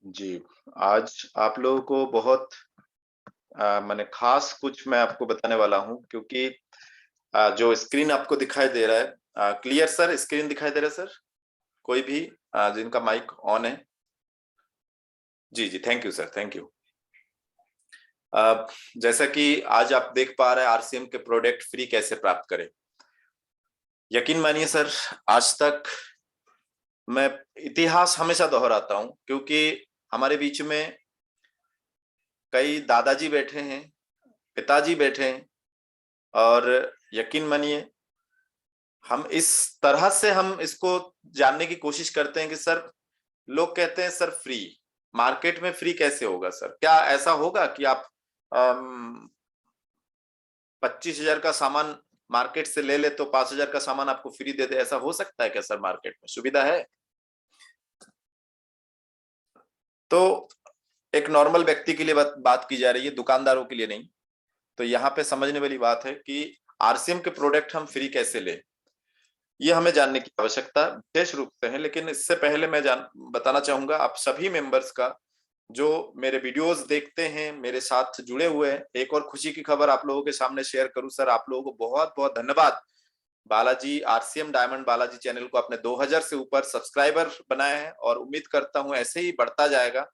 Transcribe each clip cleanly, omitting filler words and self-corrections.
जी, आज आप लोगों को बहुत माने ख़ास कुछ मैं आपको बताने वाला हूँ क्योंकि जो स्क्रीन आपको दिखाई दे रहा है क्लियर सर स्क्रीन दिखाई दे रहा है सर? कोई भी जिनका माइक ऑन है? जी, जी, thank you sir, thank you. Uh, जैसा कि आज आप देख पा रहे हैं आरसीएम के प्रोडक्ट फ्री कैसे प्राप्त करें। यकीन मानिए सर, आज तक मैं इतिहास हमेशा दोहराता हूँ क्योंकि हमारे बीच में कई दादाजी बैठे हैं, पिताजी बैठे हैं और यकीन मानिए हम इस तरह से हम इसको जानने की कोशिश करते हैं कि सर लोग कहते हैं सर फ्री, मार्केट में फ्री कैसे होगा सर? क्या ऐसा होगा कि आप 25,000 का सामान मार्केट से ले ले तो 5,000 का सामान आपको फ्री दे दे, ऐसा हो सकता है क्या सर मार्केट में? सुविधा है? तो एक नॉर्मल व्यक्ति के लिए बात की जा रही है, दुकानदारों के लिए नहीं। तो यहाँ पे समझने वाली बात है कि आरसीएम के प्रोडक्ट हम फ्री कैसे लें? ये हमें जानने की आवश्यकता विशेष रूप से है, लेकिन इससे पहले मैं बताना चाहूंगा आप सभी मेंबर्स का जो मेरे वीडियोस देखते हैं, मेरे साथ जुड़े हुए हैं। एक और खुशी की खबर आप लोगों के सामने शेयर करूं सर, आप लोगों को बहुत-बहुत धन्यवाद। Balaji RCM diamond Balaji channel को आपने 2000 से ऊपर सब्सक्राइबर बनाए हैं और उम्मीद करता हूं ऐसे ही बढ़ता जाएगा।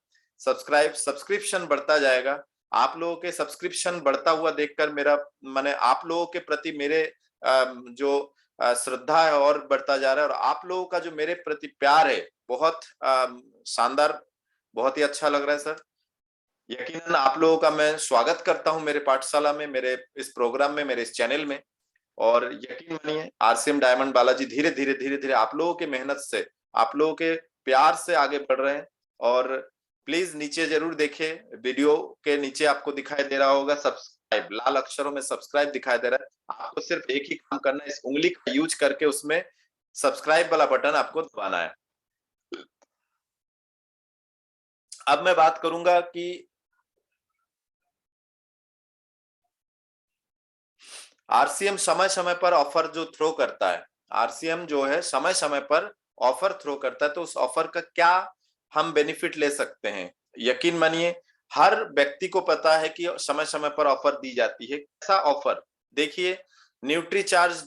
सब्सक्रिप्शन बढ़ता जाएगा। आप लोगों के सब्सक्रिप्शन बढ़ता हुआ देखकर मेरा माने आप लोगों के प्रति मेरे जो श्रद्धा है और बढ़ता जा रहा है और आप लोगों का जो मेरे प्रति प्यार है बहुत शानदार, बहुत ही अच्छा लग रहा है सर। यकीनन आप लोगों का मैं स्वागत करता हूं मेरे पाठशाला में, मेरे इस प्रोग्राम में, मेरे इस चैनल में। और यकीन मानिए आरसीएम डायमंड बालाजी धीरे-धीरे आप लोगों की मेहनत से, आप लोगों के प्यार से आगे बढ़ रहे हैं। और प्लीज नीचे जरूर देखें, वीडियो के नीचे आपको दिखाई दे रहा होगा सब्सक्राइब, लाल अक्षरों में सब्सक्राइब दिखाई दे रहा है। आपको सिर्फ एक ही काम करना है, इस उंगली का यूज करके उसमें सब्सक्राइब वाला बटन आपको दबाना है। अब मैं बात करूंगा कि आरसीएम समय-समय पर ऑफर जो थ्रो करता है, आरसीएम जो है समय-समय पर ऑफर थ्रो करता है, तो उस ऑफर का क्या हम बेनिफिट ले सकते हैं? यकीन मानिए हर व्यक्ति को पता है कि समय-समय पर ऑफर दी जाती है। कैसा ऑफर? देखिए न्यूट्री चार्ज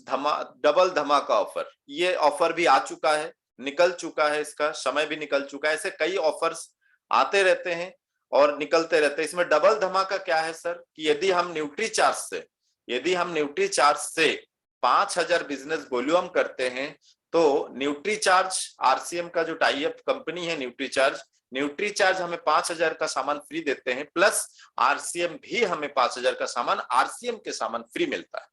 डबल धमाका ऑफर, ये ऑफर भी आ चुका है, निकल चुका है, इसका समय भी निकल चुका है। ऐसे कई ऑफर्स आते रहते हैं और निकलते रहते हैं। इसमें डबल धमाका क्या है सर? कि यदि हम न्यूट्री चार्ज से 5,000 बिजनेस वॉल्यूम करते हैं तो न्यूट्री चार्ज आरसीएम का जो टाई अप कंपनी है न्यूट्री चार्ज हमें 5,000 का सामान फ्री देते हैं, प्लस आरसीएम भी हमें 5,000 का सामान आरसीएम के सामान फ्री मिलता है।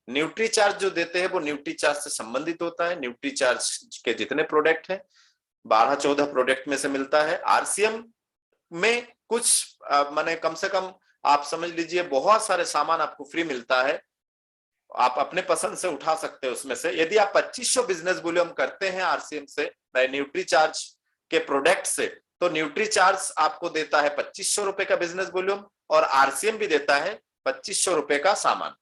न्यूट्री चार्ज जो देते हैं वो न्यूट्री चार्ज से संबंधित होता है। न्यूट्री चार्ज के जितने प्रोडक्ट हैं 12-14 प्रोडक्ट में से मिलता है। आरसीएम में कुछ माने कम से कम आप समझ लीजिए बहुत सारे सामान आपको फ्री मिलता है। आप अपने पसंद से उठा सकते हैं उसमें से। यदि आप 2500 बिजनेस वॉल्यूम करते हैं आरसीएम से न्यूट्री चार्ज के प्रोडक्ट से, तो न्यूट्री चार्ज आपको देता है 2500 रुपए का बिजनेस वॉल्यूम और आरसीएम भी देता है 2500 रुपए का सामान।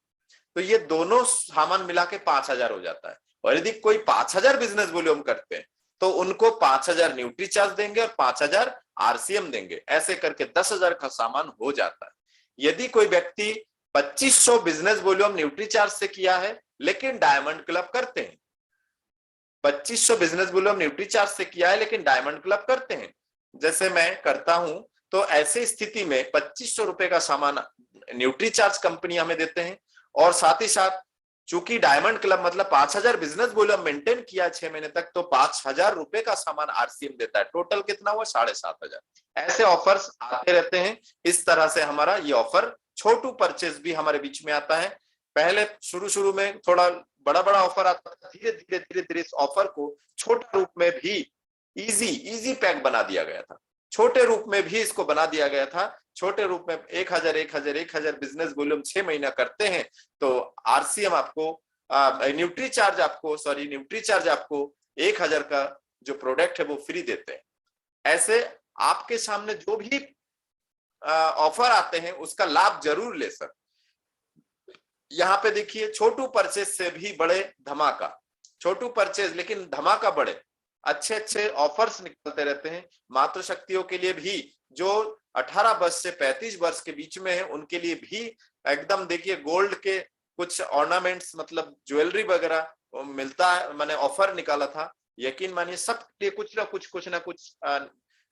तो ये दोनों सामान मिला के 5,000 हो जाता है। और यदि कोई 5,000 बिजनेस वॉल्यूम करते हैं तो उनको 5,000 न्यूट्री चार्ज देंगे और 5,000 आरसीएम देंगे। ऐसे करके 10,000 का सामान हो जाता है। यदि कोई व्यक्ति 2500 बिजनेस वॉल्यूम न्यूट्री चार्ज से किया है लेकिन डायमंड क्लब करते हैं, 2500 बिजनेस वॉल्यूम न्यूट्री चार्ज से किया है लेकिन डायमंड क्लब करते हैं, जैसे मैं करता हूं, तो ऐसी स्थिति में 2500 रुपए का सामान न्यूट्री चार्ज कंपनी हमें देते हैं और साथ ही साथ चूंकि डायमंड क्लब मतलब 5,000 बिजनेस वॉल्यूम मेंटेन किया 6 महीने तक, तो 5,000 रुपए का सामान आरसीएम देता है। टोटल कितना हुआ? 7,500। ऐसे ऑफर्स आते रहते हैं। इस तरह से हमारा ये ऑफर छोटू परचेज भी हमारे बीच में आता है। पहले शुरू में थोड़ा बड़ा ऑफर आता था, धीरे इस ऑफर को छोटे रूप में भी इजी पैक बना दिया गया था। छोटे रूप में भी इसको बना दिया गया था। छोटे रूप में 1,000 बिजनेस वॉल्यूम 6 महीना करते हैं तो आरसीएम आपको न्यूट्री चार्ज आपको 1,000 का जो प्रोडक्ट है वो फ्री देते हैं। ऐसे आपके सामने जो भी ऑफर आते हैं उसका लाभ जरूर ले सर। यहाँ पे देखिए छोटू परचेज से भी बड़े धमाका, छोटू परचेज लेकिन धमाका बड़े। अच्छे अच्छे ऑफर्स निकलते रहते हैं। मातृशक्तियों के लिए भी जो 18 वर्ष से 35 वर्ष के बीच में है उनके लिए भी एकदम देखिए गोल्ड के कुछ ऑर्नामेंट्स मतलब ज्वेलरी वगैरह मिलता है, मैंने ऑफर निकाला था। यकीन मानिए सबके लिए कुछ ना कुछ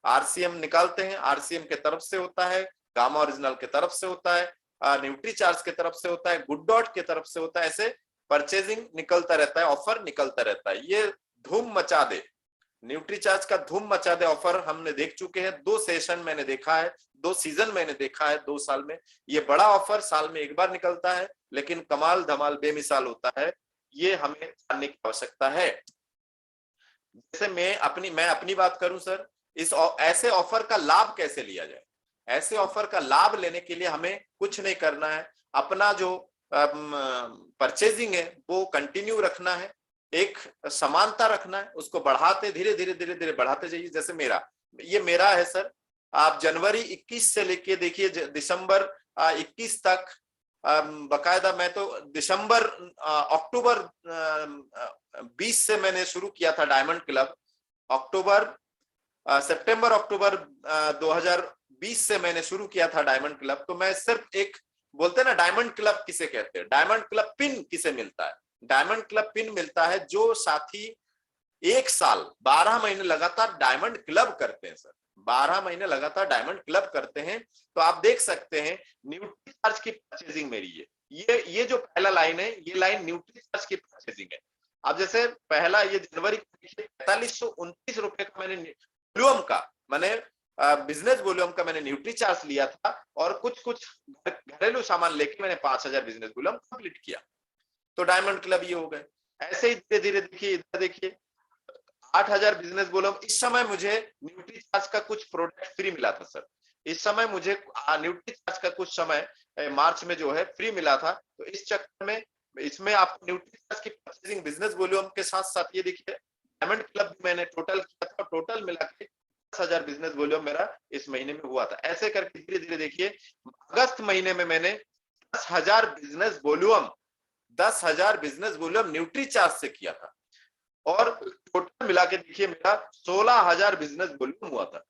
आरसीएम निकालते हैं। आरसीएम के तरफ से होता है, गामा ओरिजिनल के तरफ से होता है, न्यूट्री चार्ज के तरफ से होता है, गुड डॉट के तरफ से होता है। ऐसे परचेजिंग निकलता रहता है, ऑफर निकलता रहता है। ये धूम मचा दे, न्यूट्री चार्ज का धूम मचा दे ऑफर हमने देख चुके हैं। 2 सेशन मैंने देखा है, 2 सीजन मैंने देखा है 2 साल में। ये बड़ा ऑफर साल में एक बार निकलता है, लेकिन कमाल धमाल बेमिसाल होता है। ये हमें जानने की आवश्यकता है। जैसे मैं अपनी बात करूं सर, इस ऐसे ऑफर का लाभ कैसे लिया जाए? ऐसे ऑफर का लाभ लेने के लिए हमें कुछ नहीं करना है, अपना जो परचेजिंग है वो कंटिन्यू रखना है, एक समानता रखना है, उसको बढ़ाते धीरे धीरे बढ़ाते जाइए। जैसे मेरा है सर, आप जनवरी 21 से लेके देखिए दिसंबर 21 तक, बकायदा मैं तो अक्टूबर 20 से मैंने शुरू किया था डायमंड क्लब। सितंबर अक्टूबर 2020 से मैंने शुरू किया था डायमंड क्लब। तो मैं सिर्फ एक बोलते हैं ना, डायमंड क्लब किसे कहते हैं, डायमंड क्लब पिन किसे मिलता है? डायमंड क्लब पिन मिलता है जो साथी 1 साल 12 महीने लगातार डायमंड क्लब करते हैं सर, 12 महीने लगातार डायमंड क्लब करते हैं। तो आप देख सकते हैं न्यूट्री चार्ज की परचेजिंग मेरी ये जो पहला लाइन है, ये लाइन न्यूट्री चार्ज की परचेजिंग है। अब जैसे पहला ये जनवरी 4529 रुपए का मैंने बिजनेस वॉल्यूम का मैंने न्यूट्री चार्ज लिया था, और कुछ घरेलू सामान लेके मैंने 5000 बिजनेस वॉल्यूम कंप्लीट किया। तो डायमंड क्लब ये हो गए। ऐसे ही धीरे धीरे देखिए, इधर देखिए 8000 बिजनेस वॉल्यूम। इस समय मुझे न्यूट्री चार्ज का कुछ प्रोडक्ट फ्री मिला था सर। इस समय मुझे न्यूट्री चार्ज का कुछ समय मार्च में जो है फ्री मिला था। तो इस चक्कर में इसमें आपको न्यूट्री चार्ज की परचेजिंग बिजनेस वॉल्यूम के साथ साथ ये देखिए डायमंड क्लब भी मैंने टोटल किया था, टोटल मिला के 10,000 बिजनेस वॉल्यूम मेरा इस महीने में हुआ था। ऐसे करके धीरे धीरे देखिए अगस्त महीने में मैंने 10,000 business volume 10,000 business volume nutri charge से किया था, और टोटल मिला के देखिए मेरा 16,000 बिजनेस वॉल्यूम हुआ था।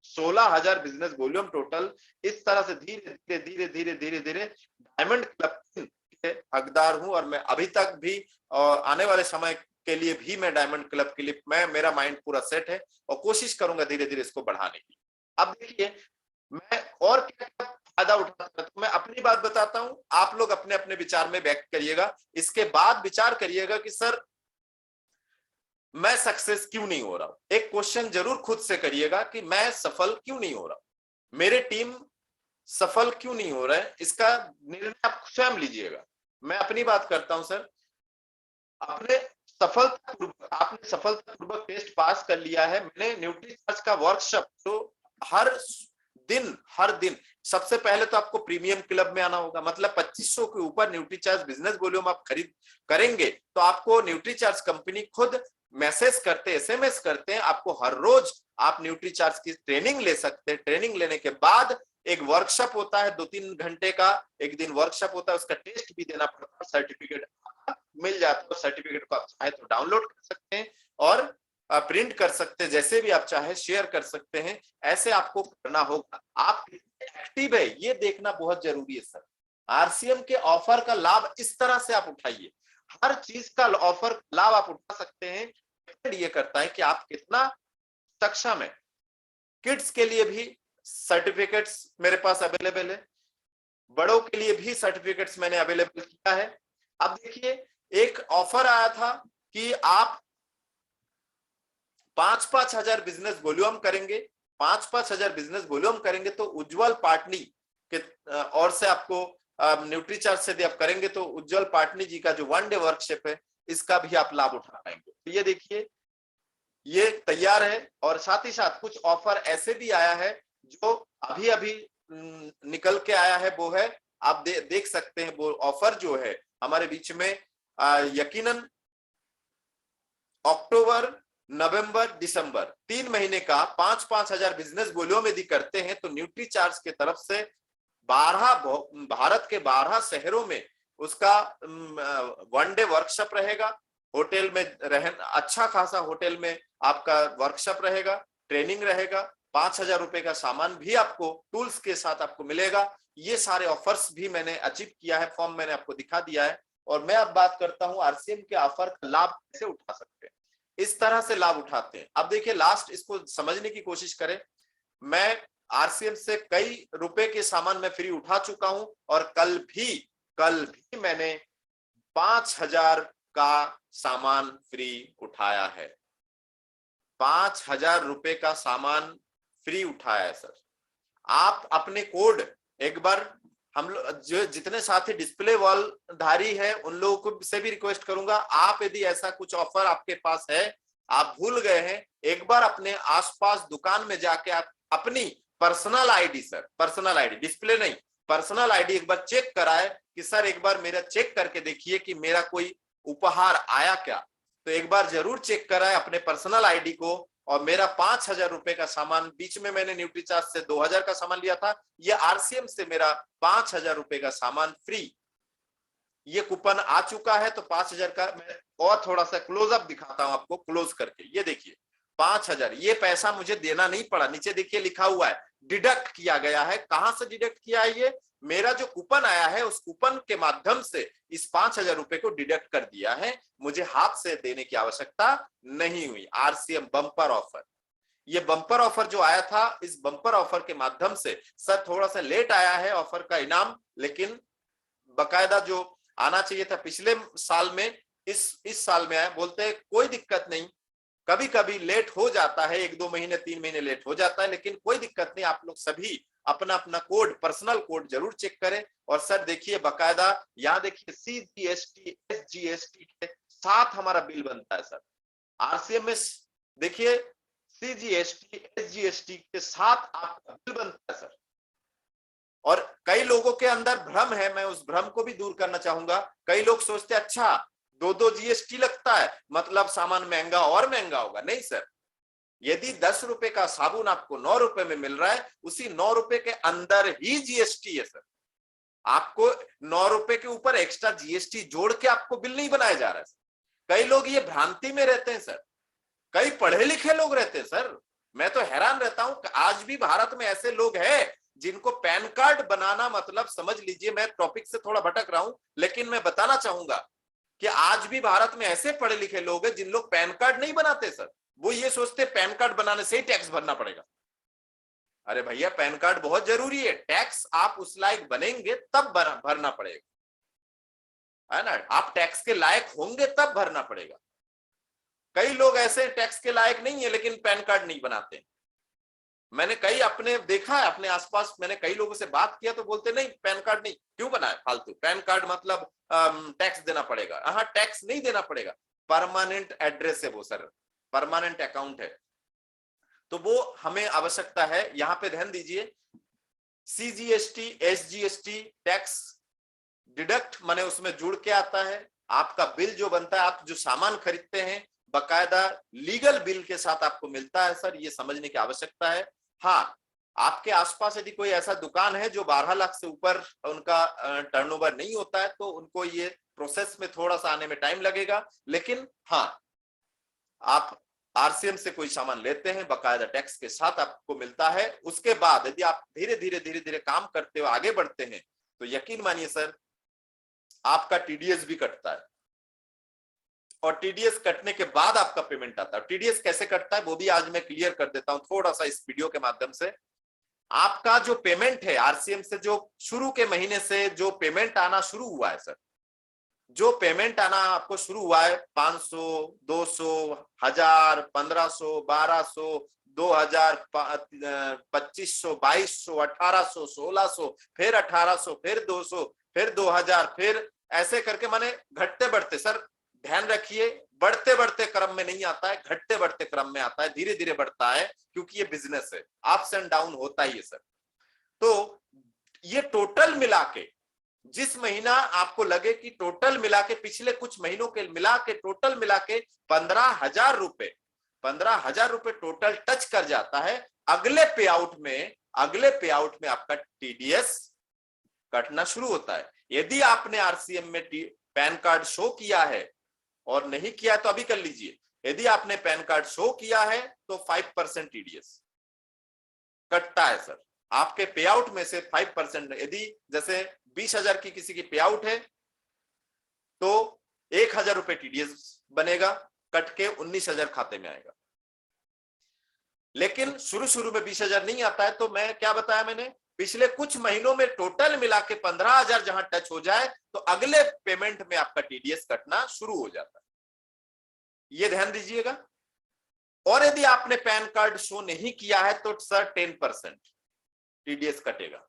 16,000 बिजनेस वॉल्यूम टोटल। इस तरह से धीरे धीरे डायमंड क्लब के हकदार हूं, और मैं अभी तक भी और आने वाले समय के लिए भी मैं डायमंड क्लब के लिए मेरा माइंड पूरा सेट है, और कोशिश करूंगा धीरे धीरे इसको बढ़ाने की। अब देखिए मैं और क्या फायदा उठाता, तो मैं अपनी बात बताता हूं, आप लोग अपने अपने विचार में व्यक्त करिएगा। इसके बाद विचार करिएगा कि सर मैं सक्सेस क्यों नहीं हो रहा हूं। एक क्वेश्चन जरूर खुद से करिएगा कि मैं सफल क्यों नहीं हो रहा हूं, मेरे टीम सफल क्यों नहीं हो रहा है, इसका निर्णय आप स्वयं लीजिएगा। मैं अपनी बात करता हूं सर, आपने सफलतापूर्वक टेस्ट पास कर लिया है। मैंने न्यूट्री चार्ज का वर्कशॉप तो हर दिन सबसे पहले तो आपको प्रीमियम क्लब में आना होगा, मतलब 2500 के ऊपर न्यूट्री चार्ज बिजनेस वॉल्यूम आप खरीद करेंगे तो आपको न्यूट्री चार्ज कंपनी खुद मैसेज करते, एसएमएस करते हैं, आपको हर रोज आप न्यूट्री चार्ज की ट्रेनिंग ले सकते हैं। ट्रेनिंग लेने के बाद एक वर्कशॉप होता है 2-3 घंटे का, एक दिन वर्कशॉप होता है, उसका टेस्ट भी देना पड़ता है, सर्टिफिकेट मिल जाता है। सर्टिफिकेट को आप चाहे तो डाउनलोड कर सकते हैं और प्रिंट कर सकते हैं, जैसे भी आप चाहे शेयर कर सकते हैं। ऐसे आपको करना होगा। आप एक्टिव है ये देखना बहुत जरूरी है सर। आरसीएम के ऑफर का लाभ इस तरह से आप उठाइए, हर चीज का ऑफर लाभ आप उठा सकते हैं। ये करता है कि आप कितना सक्षम है। किड्स के लिए भी सर्टिफिकेट्स मेरे पास अवेलेबल है, बड़ों के लिए भी सर्टिफिकेट्स मैंने अवेलेबल किया है। अब देखिए एक ऑफर आया था कि आप 5-5 हजार बिजनेस वॉल्यूम करेंगे, 5-5 हजार बिजनेस वॉल्यूम करेंगे तो उज्जवल पाटनी के और से आपको न्यूट्री चार्ज से आप करेंगे तो उज्जवल पाटनी जी का जो 1 डे वर्कशॉप है इसका भी आप लाभ उठा पाएंगे। तो ये देखिए ये तैयार है, और साथ ही साथ कुछ ऑफर ऐसे भी आया है जो अभी अभी निकल के आया है। वो है आप देख सकते हैं, वो ऑफर जो है हमारे बीच में यकीनन अक्टूबर नवंबर दिसंबर 3 महीने का 5-5 हजार बिजनेस वॉल्यूम यदि करते हैं तो न्यूट्री चार्ज के तरफ से 12 भारत के 12 शहरों में उसका 1 डे वर्कशॉप रहेगा। होटल में रहन, अच्छा खासा होटल में आपका वर्कशॉप रहेगा, ट्रेनिंग रहेगा, 5,000 रुपए का सामान भी आपको टूल्स के साथ आपको मिलेगा। ये सारे ऑफर्स भी मैंने अचीव किया है, फॉर्म मैंने आपको दिखा दिया है। और मैं अब बात करता हूं आरसीएम के ऑफर का लाभ कैसे उठा सकते हैं। इस तरह से लाभ उठाते हैं। अब देखिए लास्ट इसको समझने की कोशिश करें। मैं आरसीएम से कई रुपए के सामान मैं फ्री उठा चुका हूं, और कल भी मैंने 5,000 का सामान फ्री उठाया है। 5,000 रुपए का सामान फ्री उठाया है सर। आप अपने कोड एक बार, हम लोग जो जितने साथी डिस्प्ले वॉल धारी है उन लोगों को से भी रिक्वेस्ट करूंगा, आप यदि ऐसा कुछ ऑफर आपके पास है, आप भूल गए हैं, एक बार अपने आसपास दुकान में जाके आप अपनी personal ID, sir personal ID, display नहीं, पर्सनल आईडी एक बार चेक कराए कि सर एक बार मेरा चेक करके देखिए कि मेरा कोई उपहार आया क्या। तो एक बार जरूर चेक कराए अपने पर्सनल आईडी को। और मेरा 5,000 रुपए का सामान, बीच में मैंने न्यूट्रीचार्ज से 2,000 का सामान लिया था, ये आरसीएम से मेरा 5,000 रुपए का सामान फ्री, ये कूपन आ चुका है। तो 5,000 का मैं और थोड़ा सा क्लोजअप दिखाता हूं आपको, क्लोज करके। ये देखिए 5,000, ये पैसा मुझे देना नहीं पड़ा। नीचे देखिए लिखा हुआ है डिडक्ट किया गया है। कहां से डिडक्ट किया है? ये मेरा जो कूपन आया है उस कूपन के माध्यम से इस 5,000 रुपए को डिडक्ट कर दिया है। मुझे हाथ से देने की आवश्यकता नहीं हुई। आरसीएम बम्पर ऑफर, ये बम्पर ऑफर जो आया था, इस बम्पर ऑफर के माध्यम से सर थोड़ा सा लेट आया है ऑफर का इनाम, लेकिन बकायदा जो आना चाहिए था पिछले साल में, इस साल में आया। बोलते हैं कोई दिक्कत नहीं, कभी कभी लेट हो जाता है, 1-2 महीने 3 महीने लेट हो जाता है, लेकिन कोई दिक्कत नहीं। आप लोग सभी अपना अपना कोड, पर्सनल कोड जरूर चेक करें। और सर देखिए बकायदा यहाँ देखिए सीजीएसटी एसजीएसटी के साथ हमारा बिल बनता है सर। आरसीएम में देखिए सीजीएसटी एसजीएसटी के साथ आपका बिल बनता है सर। और कई लोगों के अंदर भ्रम है, मैं उस भ्रम को भी दूर करना चाहूंगा। कई लोग सोचते हैं अच्छा 2 जीएसटी लगता है मतलब सामान महंगा और महंगा होगा। नहीं सर, यदि 10 रुपए का साबुन आपको 9 रुपए में मिल रहा है, उसी 9 रुपए के अंदर ही जीएसटी है सर। आपको 9 रुपए के ऊपर एक्स्ट्रा जीएसटी जोड़ के आपको बिल नहीं बनाया जा रहा है। कई लोग ये भ्रांति में रहते हैं सर, कई पढ़े लिखे लोग रहते हैं सर। मैं तो हैरान रहता हूं कि आज भी भारत में ऐसे लोग हैं जिनको पैन कार्ड बनाना मतलब, समझ लीजिए, मैं टॉपिक से थोड़ा भटक रहा हूं, लेकिन मैं बताना चाहूंगा कि आज भी भारत में ऐसे पढ़े लिखे लोग हैं जिन लोग पैन कार्ड नहीं बनाते सर। वो ये सोचते पैन कार्ड बनाने से ही टैक्स भरना पड़ेगा। अरे भैया पैन कार्ड बहुत जरूरी है, टैक्स आप उस लायक बनेंगे तब भरना पड़ेगा, है ना। आप टैक्स के लायक होंगे तब भरना पड़ेगा। कई लोग ऐसे टैक्स के लायक नहीं है लेकिन पैन कार्ड नहीं बनाते। मैंने कई अपने देखा है, अपने आसपास मैंने कई लोगों से बात किया तो बोलते नहीं पैन कार्ड नहीं, क्यों बनाए फालतू, पैन कार्ड मतलब टैक्स देना पड़ेगा। हाँ, टैक्स नहीं देना पड़ेगा, परमानेंट एड्रेस है वो सर, परमानेंट अकाउंट है, तो वो हमें आवश्यकता है। यहां पे ध्यान दीजिए, सीजीएसटी एसजीएसटी टैक्स डिडक्ट माने उसमें जुड़ के आता है। आपका बिल जो बनता है, आप जो सामान खरीदते हैं बकायदा लीगल बिल के साथ आपको मिलता है सर, ये समझने की आवश्यकता है। हाँ, आपके आसपास यदि कोई ऐसा दुकान है जो 12 लाख से ऊपर उनका टर्नओवर नहीं होता है तो उनको ये प्रोसेस में थोड़ा सा आने में टाइम लगेगा। लेकिन हाँ, आप आरसीएम से कोई सामान लेते हैं बकायदा टैक्स के साथ आपको मिलता है। उसके बाद यदि आप धीरे धीरे काम करते हुए आगे बढ़ते हैं तो यकीन मानिए सर आपका टीडीएस भी कटता है, और टीडीएस कटने के बाद आपका पेमेंट आता है। टीडीएस कैसे कटता है वो भी आज मैं क्लियर कर देता हूं थोड़ा सा इस वीडियो के माध्यम से। आपका जो पेमेंट है आरसीएम से, जो शुरू के महीने से जो पेमेंट आना शुरू हुआ है सर, जो पेमेंट आना आपको शुरू हुआ है 500, 200, 1000, 1500, 1200, 2000, 2500, 2200, 1800, 1600, फिर 1800, फिर 200, फिर 2000, फिर ऐसे करके माने घटते बढ़ते। सर ध्यान रखिए, बढ़ते बढ़ते क्रम में नहीं आता है, घटते बढ़ते क्रम में आता है, धीरे धीरे बढ़ता है, क्योंकि ये बिजनेस है, अप्स एंड डाउन होता ही है सर। तो ये टोटल मिला के, जिस महीना आपको लगे कि टोटल मिला के, पिछले कुछ महीनों के मिला के टोटल मिला के 15,000 रुपए, 15,000 रुपए टोटल टच कर जाता है, अगले पे आउट में आपका टीडीएस कटना शुरू होता है। यदि आपने आरसीएम में पैन कार्ड शो किया है और नहीं किया तो अभी कर लीजिए। यदि आपने पैन कार्ड शो किया है तो 5% टीडीएस कटता है सर। आपके पे आउट में से 5%, यदि जैसे 20,000 की किसी की पे आउट है तो 1,000 रुपए टीडीएस बनेगा, कट के 19,000 खाते में आएगा। लेकिन शुरू शुरू में 20,000 नहीं आता है, तो मैं क्या बताया मैंने, पिछले कुछ महीनों में टोटल मिला के 15,000 जहां टच हो जाए तो अगले पेमेंट में आपका टीडीएस कटना शुरू हो जाता है, ये ध्यान दीजिएगा। और यदि आपने पैन कार्ड शो नहीं किया है तो सर 10% टीडीएस कटेगा।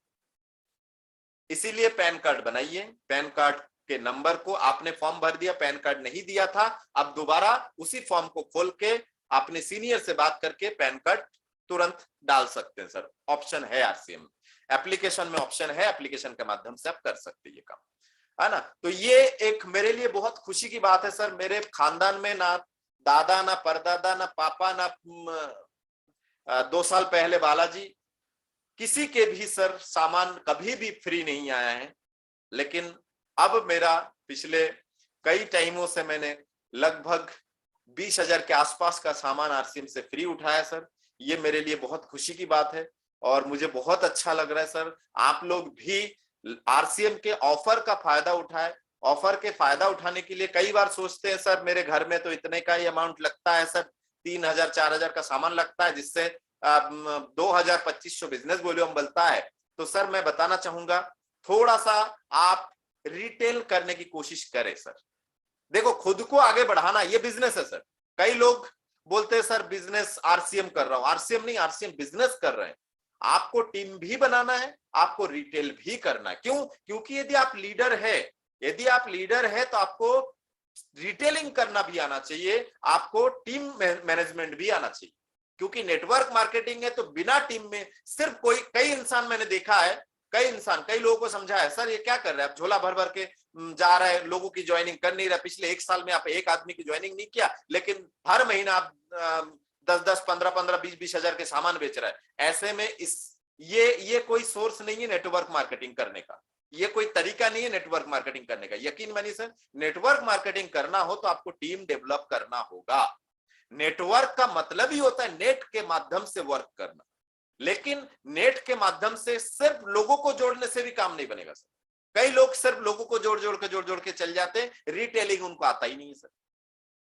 इसीलिए पैन कार्ड बनाइए। पैन कार्ड के नंबर को आपने फॉर्म भर दिया, पैन कार्ड नहीं दिया था, अब दोबारा उसी फॉर्म को खोल के अपने सीनियर से बात करके पैन कार्ड तुरंत डाल सकते हैं सर। ऑप्शन है आरसीएम एप्लीकेशन में, ऑप्शन है, एप्लीकेशन के माध्यम से आप कर सकते हैं ये काम, है ना। तो ये एक मेरे लिए बहुत खुशी की बात है सर। मेरे खानदान में ना दादा, ना परदादा, ना पापा, ना 2 साल पहले बालाजी, किसी के भी सर सामान कभी भी फ्री नहीं आया है। लेकिन अब मेरा पिछले कई टाइमों से मैंने लगभग 20,000 के आसपास का सामान आरसीएम से फ्री उठाया सर। ये मेरे लिए बहुत खुशी की बात है और मुझे बहुत अच्छा लग रहा है सर। आप लोग भी आरसीएम के ऑफर का फायदा उठाए। ऑफर के फायदा उठाने के लिए कई बार सोचते हैं सर मेरे घर में तो इतने का ही अमाउंट लगता है सर, 3,000 4,000 का सामान लगता है, जिससे 2,000-2,500 बिजनेस वॉल्यूम बनता है। तो सर मैं बताना चाहूंगा, थोड़ा सा आप रिटेल करने की कोशिश करें सर। देखो, खुद को आगे बढ़ाना ये बिजनेस है सर। कई लोग बोलते हैं सर बिजनेस आरसीएम कर रहा हूं, आरसीएम नहीं, आरसीएम बिजनेस कर रहे हैं। आपको टीम भी बनाना है, आपको रिटेल भी करना है। क्यों? क्योंकि यदि आप लीडर है तो आपको रिटेलिंग करना भी आना चाहिए, आपको टीम मैनेजमेंट भी आना चाहिए। क्योंकि नेटवर्क मार्केटिंग है तो बिना टीम में सिर्फ कई इंसान मैंने देखा है, कई लोगों को समझा है सर ये क्या कर रहे हैं, आप झोला भर भर के जा रहा है, लोगों की ज्वाइनिंग कर नहीं रहा। पिछले 1 साल में आप एक आदमी की ज्वाइनिंग नहीं किया, लेकिन हर महीना आप 10-10, 15-15, 20-20 हजार के सामान बेच रहा है। ऐसे में ये कोई सोर्स नहीं है नेटवर्क मार्केटिंग करने का, ये कोई तरीका नहीं है नेटवर्क मार्केटिंग करने का। यकीन मानिए सर, नेटवर्क मार्केटिंग करना हो तो आपको टीम डेवलप करना होगा। नेटवर्क का मतलब ही होता है नेट के माध्यम से वर्क करना, लेकिन नेट के माध्यम से सिर्फ लोगों को जोड़ने से भी काम नहीं बनेगा सर। कई लोग सिर्फ लोगों को जोड़ के चल जाते हैं, रिटेलिंग उनको आता ही नहीं है सर।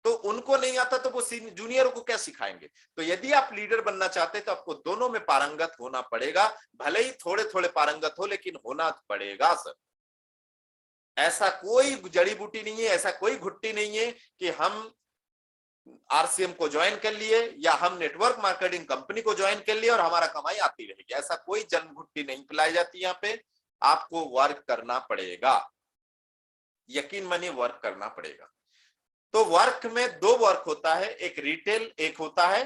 तो उनको नहीं आता तो वो जूनियर को क्या सिखाएंगे। तो यदि आप लीडर बनना चाहते हैं तो आपको दोनों में पारंगत होना पड़ेगा, भले ही थोड़े थोड़े पारंगत हो, लेकिन होना पड़ेगा सर। ऐसा कोई जड़ी बूटी नहीं है, ऐसा कोई घुट्टी नहीं है कि हम आरसीएम को ज्वाइन कर लिए या हम नेटवर्क मार्केटिंग कंपनी को ज्वाइन कर लिए और हमारा कमाई आती रहेगी। ऐसा कोई जन्म घुट्टी नहीं पिलाई जाती। यहाँ पे आपको वर्क करना पड़ेगा, यकीन मानिए वर्क करना पड़ेगा। तो वर्क में 2 वर्क होता है, एक रिटेल, एक होता है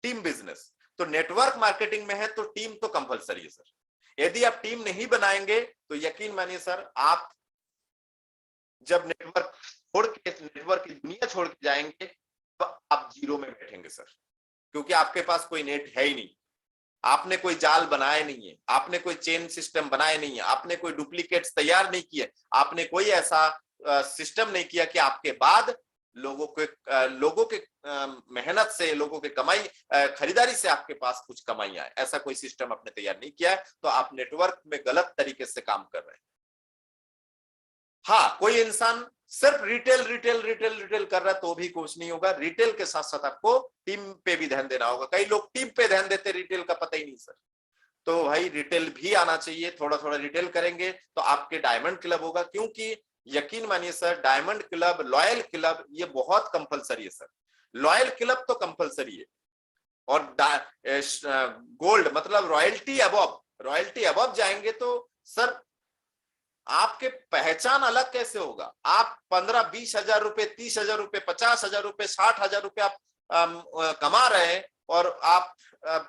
टीम बिजनेस। तो नेटवर्क मार्केटिंग में है तो टीम तो कंपलसरी है सर। यदि आप टीम नहीं बनाएंगे तो यकीन मानिए सर, आप जब नेटवर्क की दुनिया छोड़ के जाएंगे तो आप जीरो में बैठेंगे सर। क्योंकि आपके पास कोई नेट है ही नहीं, आपने कोई जाल बनाए नहीं है, आपने कोई चेन सिस्टम बनाए नहीं है, आपने कोई डुप्लीकेट्स तैयार नहीं किए, आपने कोई ऐसा सिस्टम नहीं किया कि आपके बाद लोगों के मेहनत से, लोगों के कमाई, खरीदारी से आपके पास कुछ कमाई आए। ऐसा कोई सिस्टम आपने तैयार नहीं किया है, तो आप नेटवर्क में गलत तरीके से काम कर रहे हैं। हाँ, कोई इंसान सिर्फ रिटेल कर रहा है तो भी कुछ नहीं होगा। रिटेल के साथ साथ आपको टीम पे भी ध्यान देना होगा। कई लोग टीम पे ध्यान देते, रिटेल का पता ही नहीं सर। तो भाई रिटेल भी आना चाहिए। थोड़ा थोड़ा रिटेल करेंगे तो आपके डायमंड क्लब होगा। क्योंकि यकीन मानिए sir, diamond club, loyal club, ये बहुत कंपलसरी है सर। लॉयल क्लब तो कंपलसरी है, और गोल्ड मतलब रॉयल्टी अबव जाएंगे तो सर आपके पहचान अलग कैसे होगा। आप 15-20 हजार रुपए, 30,000 रुपए, 50,000 रुपए, 60,000 रुपए आप कमा रहे हैं और आप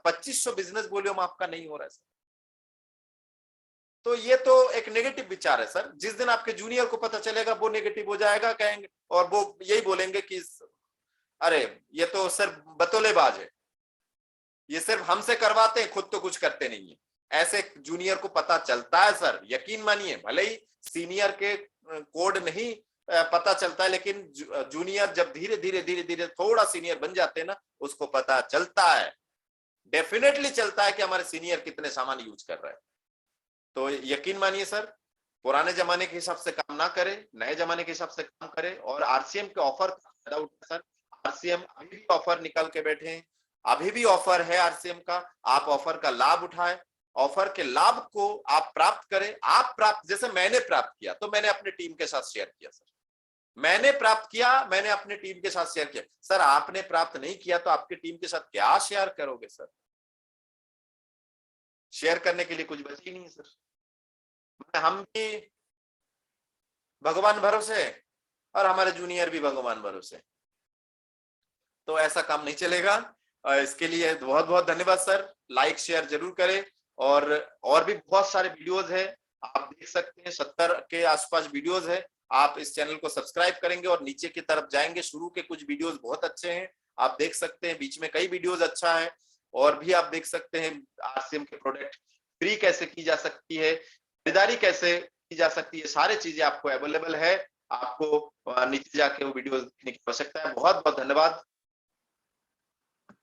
2,500 बिजनेस वॉल्यूम आपका नहीं हो रहा है सर। तो ये तो एक नेगेटिव विचार है सर। जिस दिन आपके जूनियर को पता चलेगा वो नेगेटिव हो जाएगा, कहेंगे, और वो यही बोलेंगे कि अरे ये तो सिर्फ बतौलेबाज है, ये सिर्फ हमसे करवाते हैं, खुद तो कुछ करते नहीं है। ऐसे जूनियर को पता चलता है सर, यकीन मानिए। भले ही सीनियर के कोड नहीं पता चलता है, लेकिन जूनियर जब धीरे धीरे धीरे धीरे थोड़ा सीनियर बन जाते हैं ना, उसको पता चलता है, डेफिनेटली चलता है कि हमारे सीनियर कितने सामान यूज कर रहे हैं। तो यकीन मानिए सर, पुराने जमाने के हिसाब से काम ना करे, नए जमाने के हिसाब से काम करे और आरसीएम के ऑफर का फायदा उठाए सर। आरसीएम अभी भी ऑफर निकाल के बैठे हैं, अभी भी ऑफर है आरसीएम का, आप ऑफर का लाभ उठाए, ऑफर के लाभ को आप प्राप्त करें। आप प्राप्त, जैसे मैंने प्राप्त किया तो मैंने अपने टीम के साथ शेयर किया सर, मैंने प्राप्त किया, मैंने अपनी टीम के साथ शेयर किया। सर आपने प्राप्त नहीं किया तो आपकी टीम के साथ क्या शेयर करोगे सर? शेयर करने के लिए कुछ बच ही नहीं सर। हम भी भगवान भरोसे और हमारे जूनियर भी भगवान भरोसे, तो ऐसा काम नहीं चलेगा। इसके लिए बहुत बहुत धन्यवाद सर। लाइक शेयर जरूर करें, और भी बहुत सारे वीडियोस है, आप देख सकते हैं 70 के आसपास वीडियोस है। आप इस चैनल को सब्सक्राइब करेंगे और नीचे की तरफ जाएंगे, शुरू के कुछ वीडियोस बहुत अच्छे हैं, आप देख सकते हैं, बीच में कई वीडियोस अच्छा है, और भी आप देख सकते हैं आरसीएम के प्रोडक्ट फ्री कैसे की जा सकती है, खरीदारी कैसे की जा सकती है, सारी चीजें आपको अवेलेबल है। आपको नीचे जाके वो वीडियो देखने की आवश्यकता है। बहुत बहुत धन्यवाद।